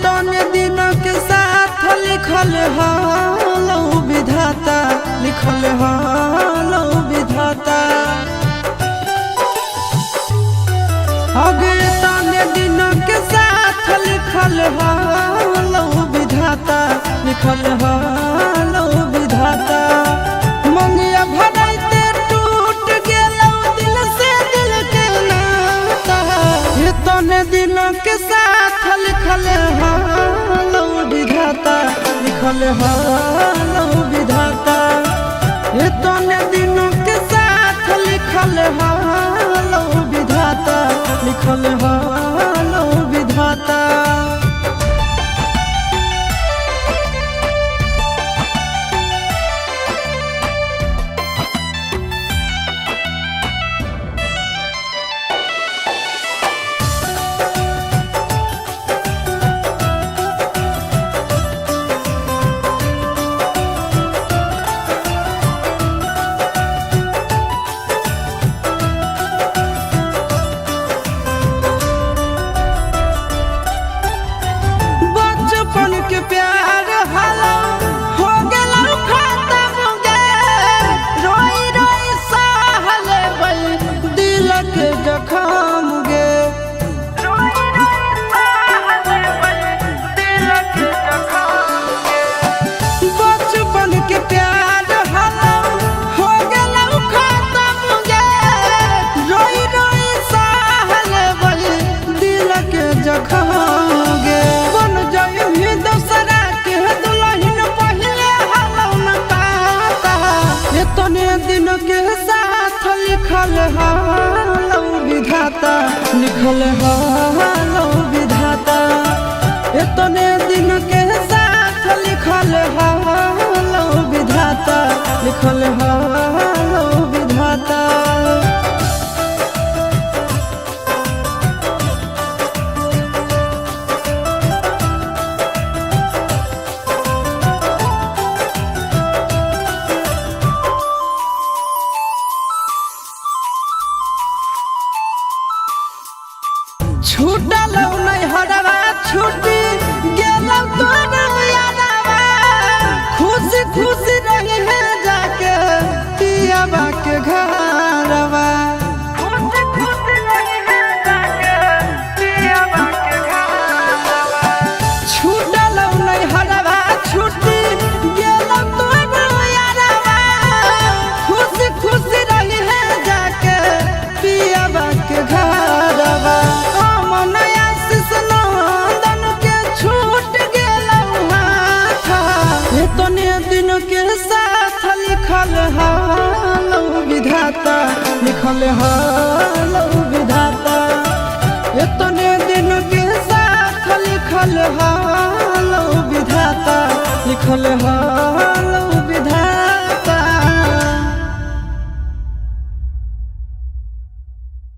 तने दिन के साथ लिखल हालो विधाता, लिखल हालो विधाता। तने दिन के साथ लिखल हालो विधाता, लिखल हालो विधाता। मंगिया भराइते टूट गेलौ दिल से दिल के नाता, तने दिन के साथ लिखल हालो विधाता, लिखल हालो विधाता। तने दिन के साथ लिखल हालो विधाता, लिखल हालो विधाता। के प्यार हलो हो गेलौ खत्म गे, रोई रोई सहल बई दिल के जखम गे, रोई रोई सहल बई दिल के जखम गे। बचपन के प्यार हलो हो गेलौ खत्म गे, रोई रोई सहल बई दिल के जखम गे। तने दिन के साथ लिखल हालो विधाता, लिखल हालो विधाता। तने दिन के साथ लिखल हालो विधाता, लिखल हालो विधाता। छूटल नैहरवा छूटी गेलौ तोर यारवा, खुशी खुशी रही है जाके पियाबा के घरवा, खुशी खुशी रही है जाके पियाबा के घरवा। छूटल नैहरवा छूटी गेलौ तोर यारवा, खुशी खुशी रही है जाके पियाबा के घरवा। तने दिन के साथ लिखल हालो विधाता, लिखल हालो विधाता। तने दिन के साथ लिखल हालो विधाता, लिखल हालो